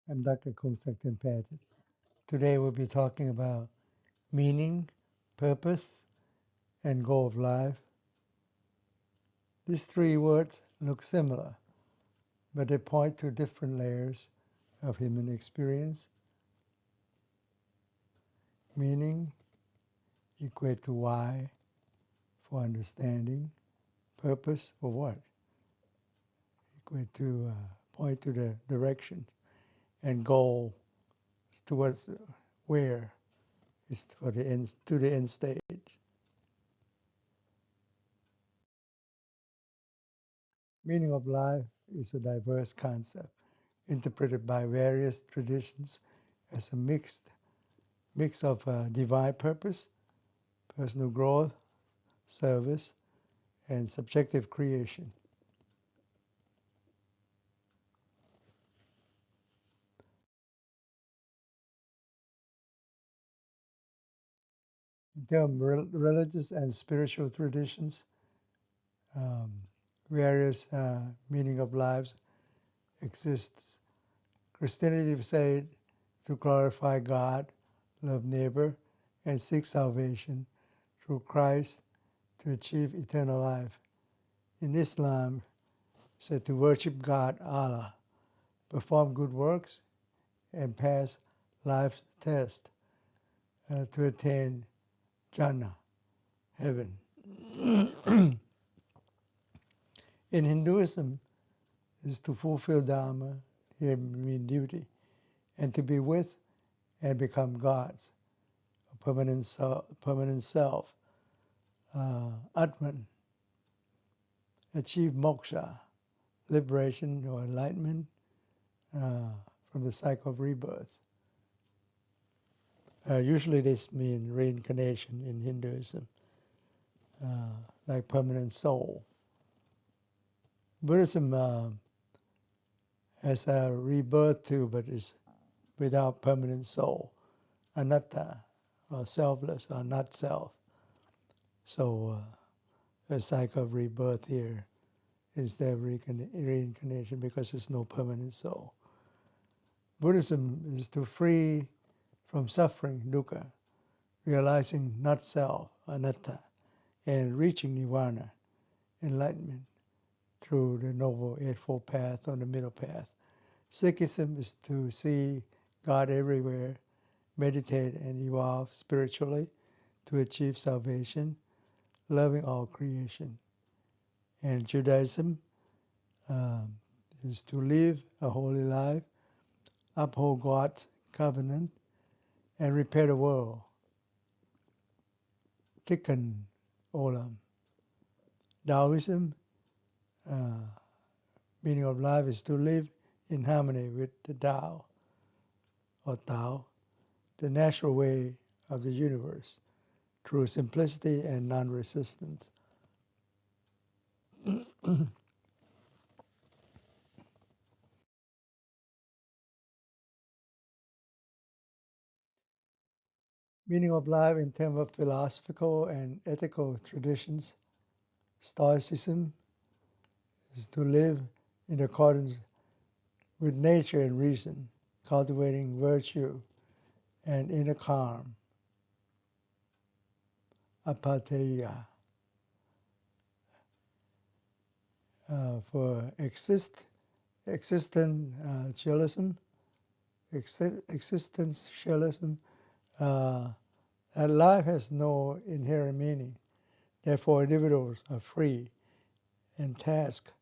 I'm Dr. Kongsak Tanphaichitr. Today we'll be talking about meaning, purpose, and goal of life. These three words look similar, but they point to different layers of human experience. Meaning equate to why for understanding, purpose for what, equate to point to the direction, and goal towards where is for the end to the end stage. Meaning of life is a diverse concept interpreted by various traditions as a mix of divine purpose, personal growth, service, and subjective creation. In terms of religious and spiritual traditions, um, various meaning of lives exist. Christianity said to glorify God, love neighbor, and seek salvation through Christ to achieve eternal life. In Islam, said to worship God, Allah, perform good works, and pass life's test to attain Jannah, heaven. In Hinduism, is to fulfill Dharma, here mean duty, and to be with and become gods, a permanent self, Atman, achieve moksha, liberation or enlightenment from the cycle of rebirth. Usually this means reincarnation in Hinduism, like permanent soul. Buddhism has a rebirth too, but is without permanent soul, anatta, or selfless, or not self. So the cycle of rebirth here is their reincarnation because there's no permanent soul. Buddhism is to free from suffering, dukkha, realizing not self, anatta, and reaching Nirvana, enlightenment, through the Noble Eightfold Path or the Middle Path. Sikhism is to see God everywhere, meditate and evolve spiritually to achieve salvation, loving all creation. And Judaism is to live a holy life, uphold God's covenant, and repair the world. Tikkun Olam. Taoism, meaning of life is to live in harmony with the Tao, or Tao, the natural way of the universe, through simplicity and non-resistance. Meaning of life in terms of philosophical and ethical traditions, Stoicism is to live in accordance with nature and reason, cultivating virtue and inner calm, apatheia. For existentialism, that life has no inherent meaning. Therefore, individuals are free and tasked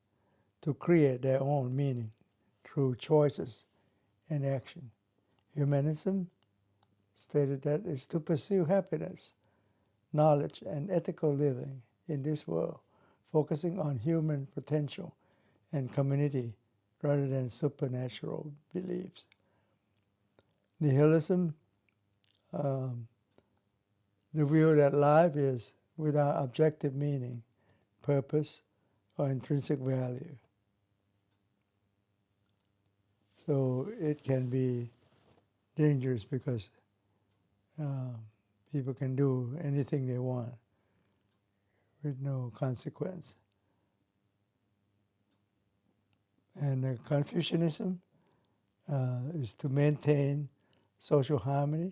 to create their own meaning through choices and action. Humanism stated that it's to pursue happiness, knowledge, and ethical living in this world, focusing on human potential and community rather than supernatural beliefs. Nihilism, the view that life is without objective meaning, purpose, or intrinsic value. So it can be dangerous because people can do anything they want with no consequence. And Confucianism is to maintain social harmony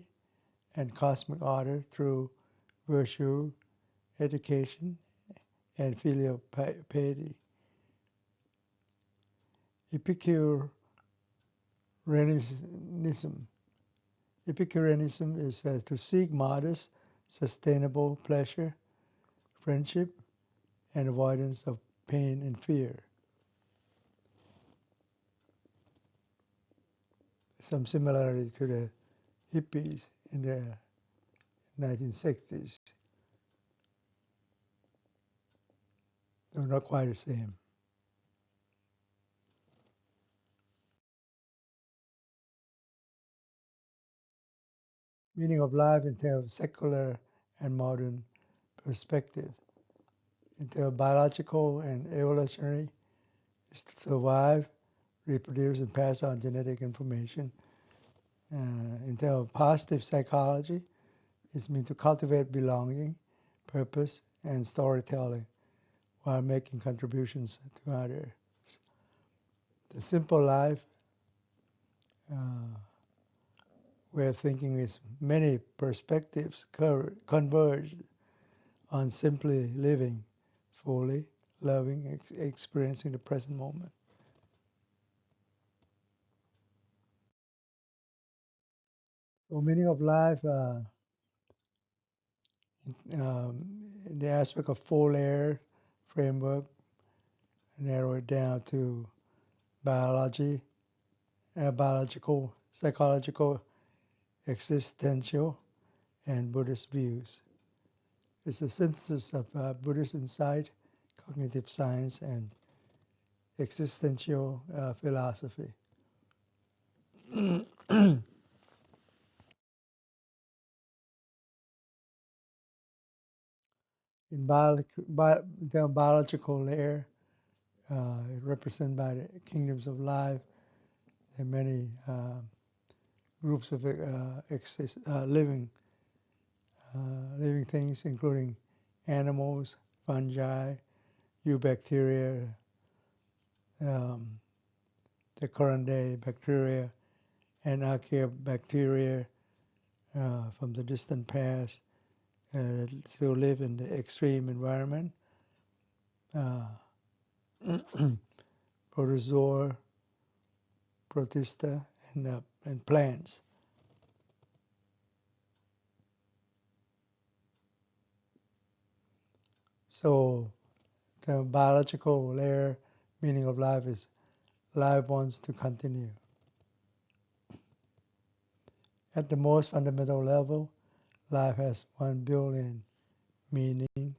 and cosmic order through virtue, education, and filial piety. Epicureanism is to seek modest, sustainable pleasure, friendship, and avoidance of pain and fear. Some similarity to the hippies in the 1960s. They're not quite the same. Meaning of life in terms of secular and modern perspective. In terms of biological and evolutionary, is to survive, reproduce, and pass on genetic information. In terms of positive psychology, it means to cultivate belonging, purpose, and storytelling while making contributions to others. The simple life way of thinking is many perspectives converge on simply living fully, loving, experiencing the present moment. So meaning of life, in the aspect of four-layer framework, narrow it down to biology, biological, psychological, existential, and Buddhist views. It's a synthesis of Buddhist insight, cognitive science, and existential philosophy. In the biological layer, represented by the kingdoms of life, there are many groups of living things, including animals, fungi, eubacteria, the current day bacteria, and archaeobacteria from the distant past still live in the extreme environment. Protozoa, protista, and plants. So the biological layer, meaning of life, is life wants to continue. At the most fundamental level, life has one built-in meaning.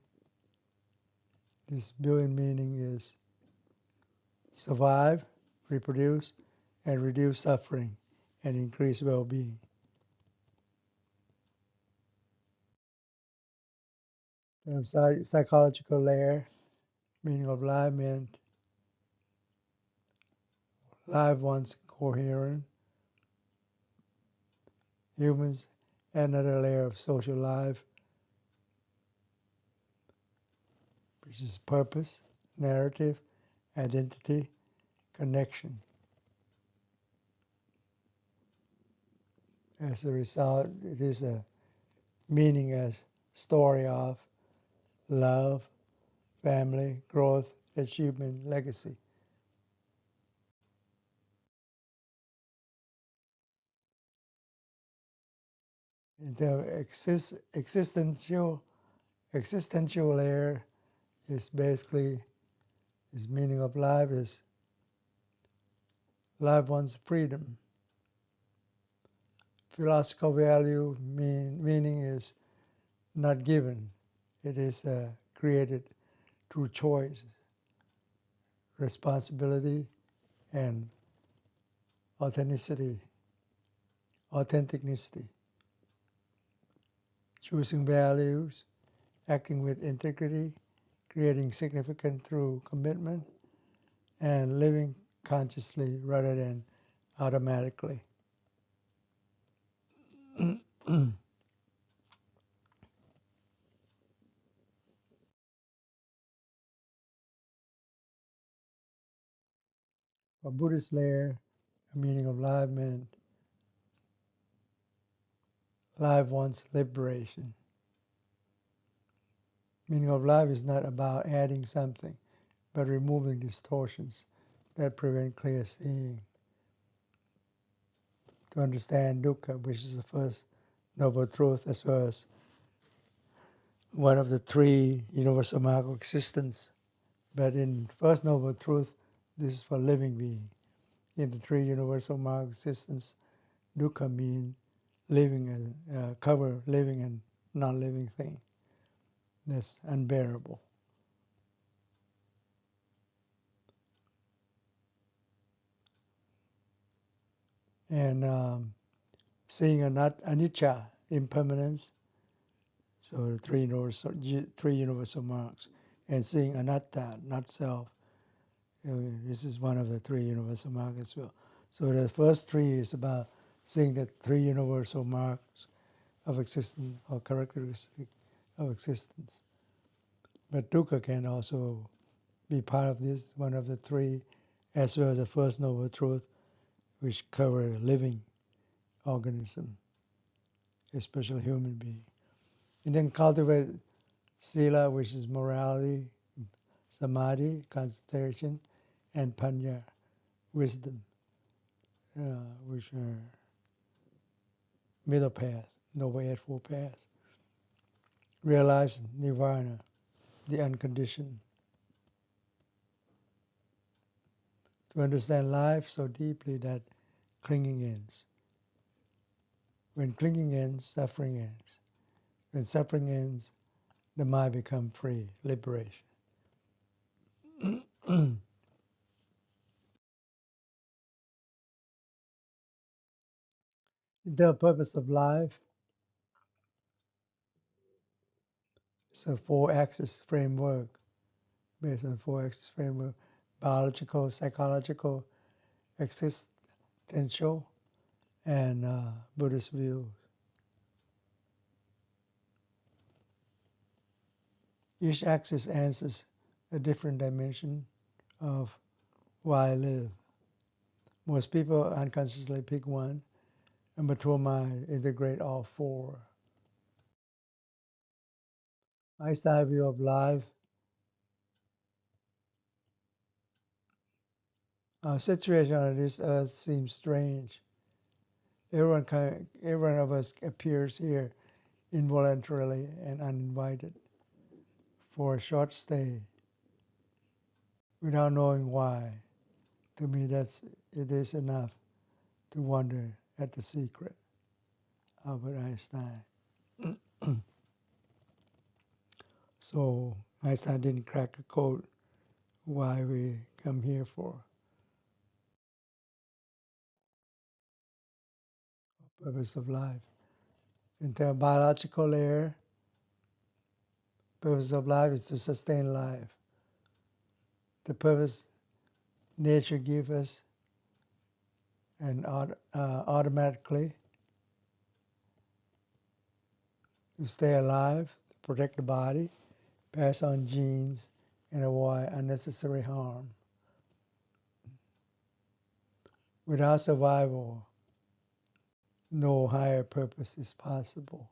This built-in meaning is survive, reproduce, and reduce suffering and increase well-being. The psychological layer, meaning of life, meant life wants coherent. Humans, another layer of social life, which is purpose, narrative, identity, connection. As a result, it is a meaning as story of love, family, growth, achievement, legacy. And the existential layer is basically, its meaning of life is life wants freedom. Philosophical value meaning is not given. It is created through choice, responsibility, and authenticity. Choosing values, acting with integrity, creating significance through commitment, and living consciously rather than automatically. A Buddhist layer The meaning of life meant life wants liberation. Meaning of life is not about adding something, but removing distortions that prevent clear seeing. To understand dukkha, which is the first noble truth, as well as one of the three universal marks of existence. But in first noble truth, this is for living being. In the three universal marks of existence, dukkha means living and cover living and non-living thing. That's unbearable. And seeing anicca, impermanence, so the three universal marks, and seeing anatta, not self. This is one of the three universal marks as well. So the first three is about seeing the three universal marks of existence or characteristic of existence. But dukkha can also be part of this, one of the three, as well as the first noble truth, which cover living organism, especially human being. And then cultivate sila, which is morality, samadhi, concentration, and panya, wisdom, which are middle path, noble eightfold path. Realize Nirvana, the unconditioned. To understand life so deeply that clinging ends. When clinging ends, suffering ends. When suffering ends, the mind becomes free, liberation. The purpose of life is a four-axis framework, based on four-axis framework: biological, psychological, existential, and Buddhist views. Each axis answers a different dimension of why I live. Most people unconsciously pick one, and mature mind integrate all four. Einstein's view of life: our situation on this earth seems strange. Every one of us appears here involuntarily and uninvited for a short stay without knowing why. To me, it is enough to wonder at the secret. Albert Einstein. So Einstein didn't crack the code why we come here for. Purpose of life. In the biological layer, purpose of life is to sustain life. The purpose nature gives us, and automatically to stay alive, to protect the body, pass on genes, and avoid unnecessary harm. Without survival, no higher purpose is possible.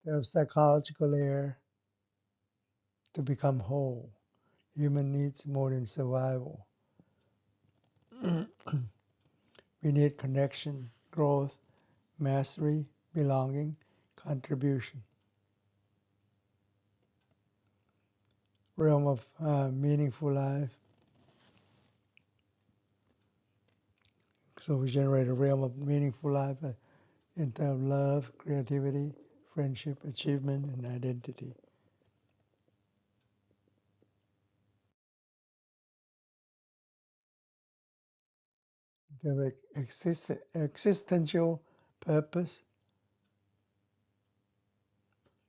The psychological layer, to become whole. Human needs more than survival. We need connection, growth, mastery, belonging, contribution. Realm of meaningful life. So we generate a realm of meaningful life in terms of love, creativity, friendship, achievement, and identity. We have existential purpose,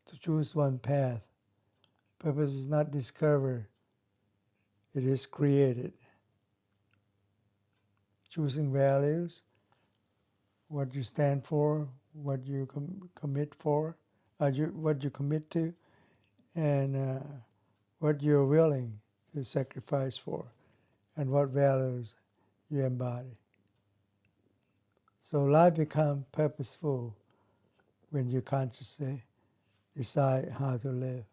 to choose one path. Purpose is not discovered, it is created. Choosing values, what you stand for, what you commit for, what you commit to, and what you're willing to sacrifice for, and what values you embody. So life becomes purposeful when you consciously decide how to live.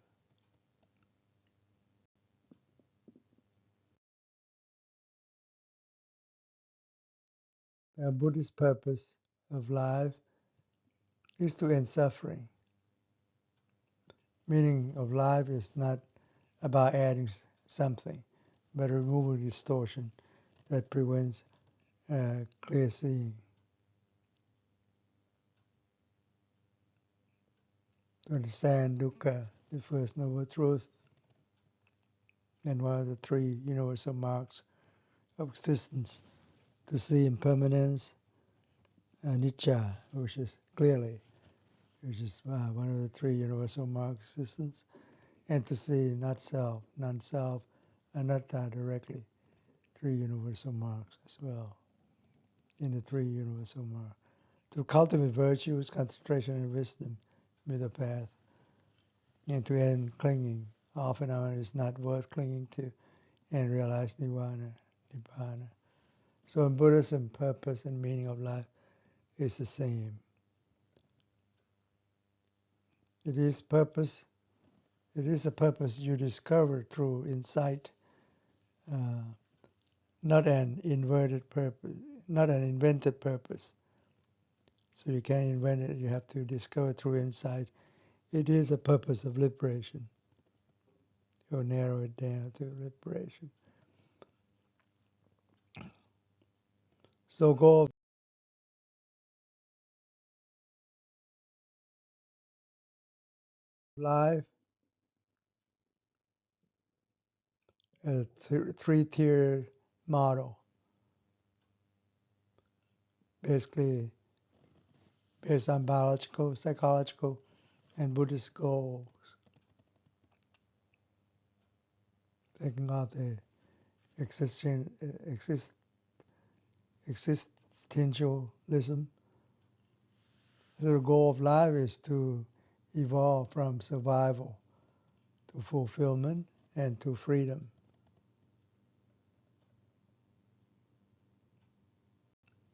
The Buddhist purpose of life is to end suffering. Meaning of life is not about adding something, but removing distortion that prevents clear seeing. To understand dukkha, the first noble truth, and one of the three universal marks of existence, to see impermanence, anicca, which is one of the three universal marks of existence, and to see not self, non-self, anatta directly, three universal marks as well, in the three universal marks. To cultivate virtues, concentration, and wisdom, middle path, and to end clinging. All phenomena is not worth clinging to, and realize Nibbāna. So in Buddhism, purpose and meaning of life is the same. It is purpose. It is a purpose you discover through insight, not an inverted purpose, not an invented purpose. So you can't invent it. You have to discover through insight. It is a purpose of liberation. Or narrow it down to liberation. So goal of life, a three-tier model, basically based on biological, psychological, and Buddhist goals. Taking off the existentialism. The goal of life is to evolve from survival to fulfillment and to freedom.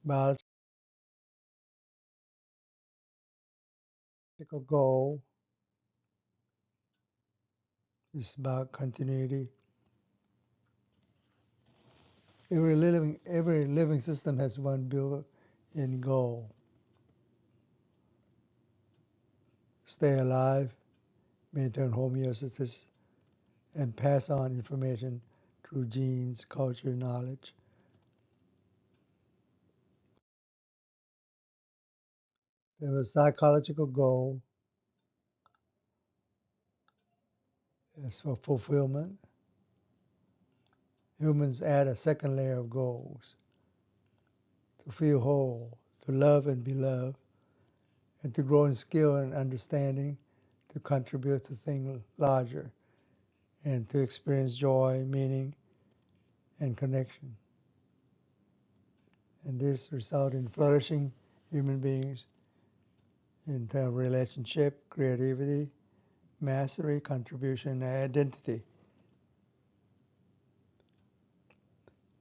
Biological goal is about continuity. Every living system has one built-in goal: stay alive, maintain homeostasis, and pass on information through genes, culture, knowledge. There was psychological goal as for fulfillment. Humans add a second layer of goals: to feel whole, to love and be loved, and to grow in skill and understanding, to contribute to things larger, and to experience joy, meaning, and connection. And this results in flourishing human beings in terms of relationship, creativity, mastery, contribution, and identity.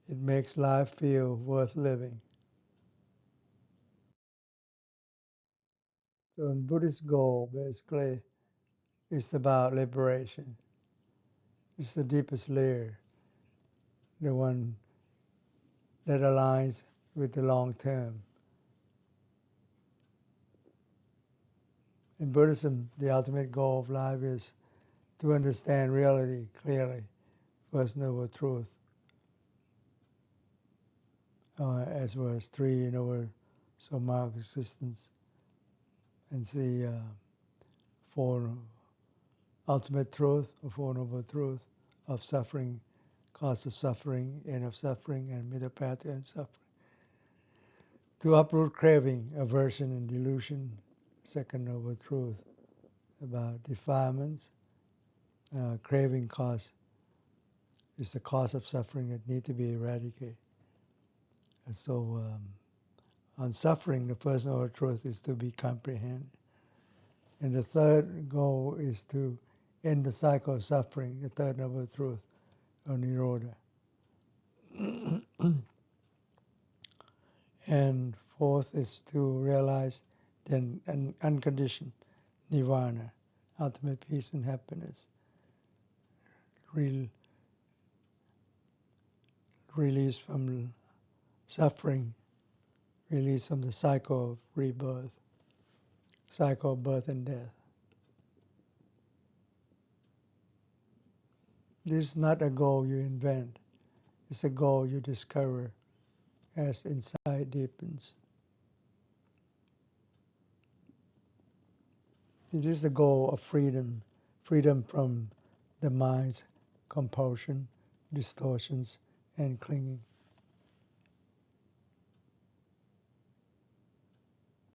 It makes life feel worth living. So in Buddhist goal, basically, it's about liberation. It's the deepest layer, the one that aligns with the long term. In Buddhism, the ultimate goal of life is to understand reality clearly, First Noble Truth, as well as three noble mark existence, and the four ultimate truth, or four noble truth of suffering, cause of suffering, end of suffering, and middle path to end suffering. To uproot craving, aversion, and delusion, second noble truth about defilements. Craving is the cause of suffering that need to be eradicated. And so on suffering, the first noble truth is to be comprehended. And the third goal is to end the cycle of suffering, the third noble truth, or Nirodha. And fourth is to realize then an unconditioned Nirvana, ultimate peace and happiness, release from suffering, release from the cycle of rebirth, cycle of birth and death. This is not a goal you invent. It's a goal you discover as insight deepens. It is the goal of freedom, freedom from the mind's compulsion, distortions, and clinging.